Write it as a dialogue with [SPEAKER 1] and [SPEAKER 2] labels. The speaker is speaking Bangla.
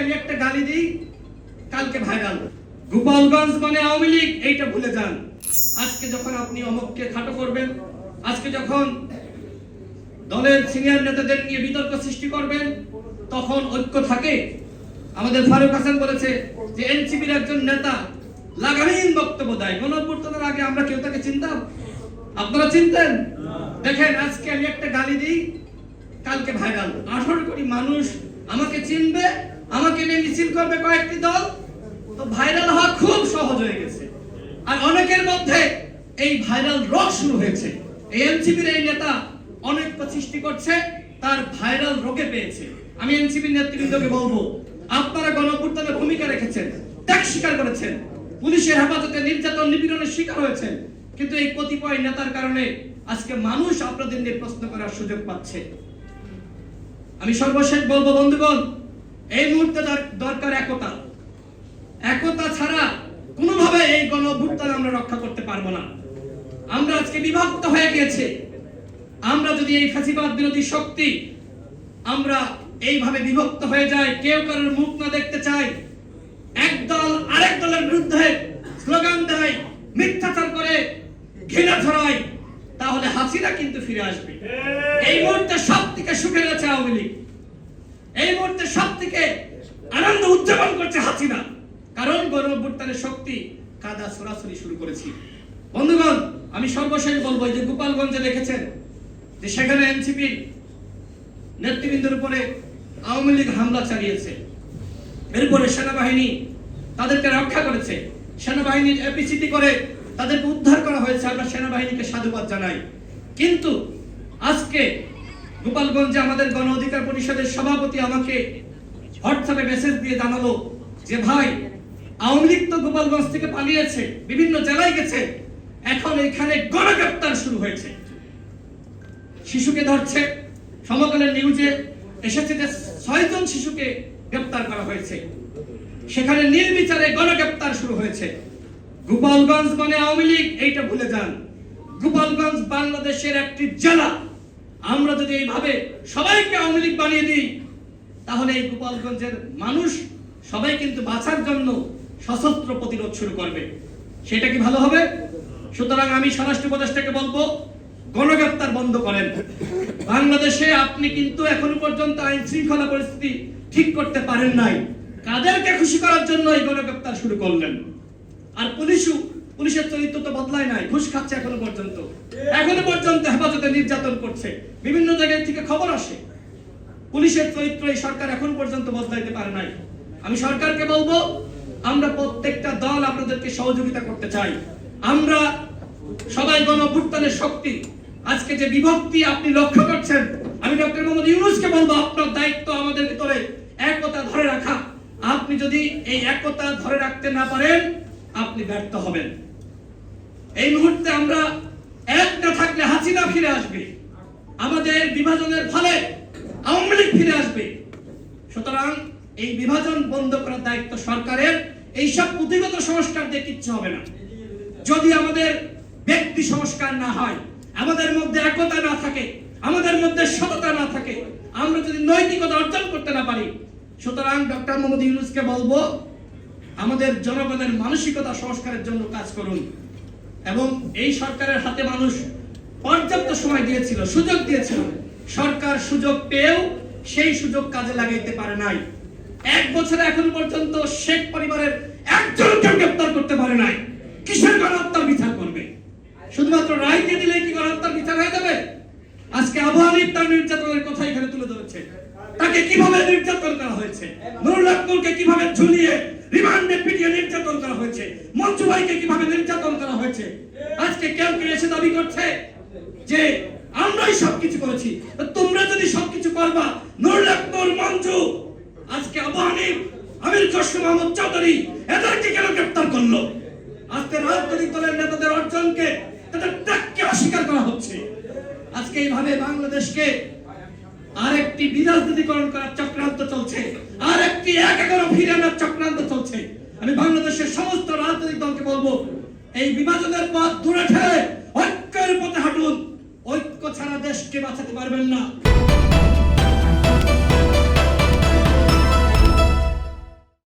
[SPEAKER 1] আমি একটা গালি দিই, কালকে ভাইরাল। গোপালগঞ্জ মানে আওয়ামী লীগ, এইটা ভুলে যান। আজকে যখন আপনি অমুককে খাটো করবেন, আজকে যখন দলের সিনিয়র নেতাদের নিয়ে বিতর্ক সৃষ্টি করবেন, তখন ঐক্য থাকে। আমাদের ফারুক হাসান বলেছে যে এনসিপির একজন নেতা লাগামহীন বক্তব্য দেয়। গণঅভ্যুত্থানের আগে আমরা কেউ তাকে চিনতাম? আপনারা চিনতেন? দেখেন, আজকে আমি একটা গালি দিই, কালকে ভাইরাল। 18 কোটি মানুষ আমাকে চিনবে, আমাকে নিয়ে মিছিল করবে কয়েকটি দল, তো ভাইরাল হওয়া খুব সহজ হয়ে গেছে। আর অনেকের মধ্যে এই ভাইরাল রোগ শুরু হয়েছে। এই এনসিপির এই নেতা অনেক সৃষ্টি করছে, তার ভাইরাল রোগে পেয়েছে। আমি এনসিপির নেতৃবৃন্দকে বলবো, আপনারা গণঅভ্যুত্থানে ভূমিকা রেখেছেন, ত্যাগ স্বীকার করেছেন, পুলিশের হেফাজতে নির্যাতন নিপীড়নের শিকার হয়েছেন, কিন্তু এই কতিপয় নেতার কারণে আজকে মানুষ আপনাদের নিয়ে প্রশ্ন করার সুযোগ পাচ্ছে। আমি সর্বশেষ বলবো বন্ধুগণ, এই মুহূর্তে দরকার একতা। একতা ছাড়া কোনোভাবে এই গণঅভ্যুত্থান আমরা রক্ষা করতে পারবো না। আমরা আজকে বিভক্ত হয়ে গিয়েছে। আমরা যদি এই ফ্যাসিবাদ বিরোধী শক্তি আমরা এইভাবে বিভক্ত হয়ে যাই, কেউ কারোর মুখ না দেখতে চাই, এক দল আরেক দলের বিরুদ্ধে স্লোগান দেয়, মিথ্যাচার করে, ঘৃণা ছড়ায়, তাহলে হাসিনা কিন্তু ফিরে আসবে। এই মুহূর্তে সবথেকে সুখে আছে আওয়ামী লীগ, এই মুহূর্তে সবথেকে আনন্দ উদযাপন করছে হাসিনা, কারণ গণঅভ্যুত্থানের শক্তি কাদা ছড়াছড়ি শুরু করেছি। বন্ধুগণ, আমি সর্বশেষ বলবো, যে গোপালগঞ্জে দেখেছেন যে সেখানে এনসিপি নেতৃবৃন্দের উপরে আওয়ামী লীগ হামলা চালিয়েছে, এরপরে সেনাবাহিনী তাদেরকে রক্ষা করেছে, সেনাবাহিনীর এপিসিটি করে তাদেরকে উদ্ধার করা হয়েছে। আমরা সেনাবাহিনীকে সাধুবাদ জানাই। কিন্তু আজকে গোপালগঞ্জে আমাদের গণ অধিকার পরিষদের সভাপতি আমাকে হোয়াটসঅ্যাপে মেসেজ দিয়ে জানালো যে ভাই, আওয়ামী লীগ তো গোপালগঞ্জ থেকে পালিয়েছে, বিভিন্ন জেলায় গেছে, এখন এখানে গণগ্রেফতার শুরু হয়েছে। শিশুকে ধরছে, সমকালের নিউজে এসেছে যে 6 জন শিশুকে গ্রেফতার করা হয়েছে, সেখানে নির্বিচারে গণগ্রেফতার শুরু হয়েছে। গোপালগঞ্জ মানে আওয়ামী লীগ, এইটা ভুলে যান। গোপালগঞ্জ বাংলাদেশের একটি জেলা। আমরা যদি এইভাবে সবাইকে আওয়ামী লীগ বানিয়ে দিই, তাহলে এই গোপালগঞ্জের মানুষ সবাই কিন্তু বাঁচার জন্য সশস্ত্র প্রতিরোধ শুরু করবে। সেটা কি ভালো হবে? সুতরাং আমি স্বরাষ্ট্র উপদেষ্টাকে বলবো, গণগ্রেফতার বন্ধ করেন। বাংলাদেশে আপনি কিন্তু এখনো পর্যন্ত আইন শৃঙ্খলা পরিস্থিতি ঠিক করতে পারেন নাই। কাদেরকে খুশি করার জন্য এই গণগ্রেফতার শুরু করলেন? আর পুলিশের চরিত্র তো বদলায় নাই, ঘুষ খাচ্ছে এখনো পর্যন্ত হেফাজতে নির্যাতন করছে, বিভিন্ন জায়গা থেকে খবর আসে। পুলিশের চরিত্র এই সরকার এখন পর্যন্ত বদলাইতে পারে নাই। আমি সরকারকে বলবো, আমরা প্রত্যেকটা দল আপনাদেরকে সহযোগিতা করতে চাই। আমরা সবাই গণঅভ্যুত্থানের শক্তি। আজকে যে বিভক্তি আপনি লক্ষ্য করছেন, আমি ডক্টর মোহাম্মদ ইউনূসকে বলবো, আপনার দায়িত্ব আমাদের ভিতরে একতা ধরে রাখা। আপনি যদি এই একতা ধরে রাখতে না পারেন, আপনি ব্যর্থ হবেন। এই মুহূর্তে আমরা এক না থাকলে হাসিনা ফিরে আসবে, আমাদের বিভাজনের ফলে আওয়ামী লীগ ফিরে আসবে। সুতরাং এই বিভাজন বন্ধ করার দায়িত্ব সরকারের। এইসব পুঁথিগত সংস্কার দিয়ে কিচ্ছু হবে না। যদি আমাদের ব্যক্তি সংস্কার না হয়, আমাদের মধ্যে একতা না থাকে, আমাদের মধ্যে সততা না থাকে, আমরা যদি নৈতিকতা অর্জন করতে না পারি, সুতরাং ডক্টর মোহাম্মদ ইউনূসকে বলবো, আমাদের জনগণের মানসিকতা সংস্কারের জন্য কাজ করুন। এবং এই সরকারের হাতে মানুষ পর্যাপ্ত সময় দিয়েছিল, সুযোগ দিয়েছিল। সরকার সুযোগ পেয়েও সেই সুযোগ কাজে লাগাইতে পারে নাই। 1 বছরে এখন পর্যন্ত শেখ পরিবারের একজনকে গ্রেফতার করতে পারে নাই। কিসের গণহত্যার বিচার করবে? শুধুমাত্র রায় দিয়ে দিলে কি গণহত্যার বিচার হয়ে যাবে? আজকে আবু হানিফ তার নির্যাতনের কথা এখানে তুলে ধরেছে, তাকে কিভাবে নির্যাতন করা হয়েছে, নুরুল হককে কিভাবে ঝুলিয়ে রিমান্ডে পিটিয়ে নির্যাতন করা হয়েছে, মঞ্জু ভাইকে কিভাবে নির্যাতন করা হয়েছে। আজকে কেউ এসে দাবি করছে যে আমরাই সবকিছু করেছি। তোমরা যদি সবকিছু করবা, নুরুল হক, মঞ্জু, আজকে আবু হানিফ, আমির খসরু মাহমুদ চৌধুরী, এদেরকে কেন গ্রেফতার করলো? আজকে রাজনৈতিক দলের নেতাদের অর্জনকে, তাদের ত্যাগকে অস্বীকার করা হচ্ছে। আজকে এইভাবে বাংলাদেশকে আরেকটি বিরাজনীতিকরণ করার চক্রান্ত চলছে, আরেকটি 11 ফিরে আনার চক্রান্ত চলছে। আমি বাংলাদেশের সমস্ত রাজনৈতিক দলকে বলবো, এই বিভাজনের পথ দূরে ঠেলে ঐক্যের পথে হাঁটুন। ঐক্য ছাড়া দেশকে বাঁচাতে পারবেন না।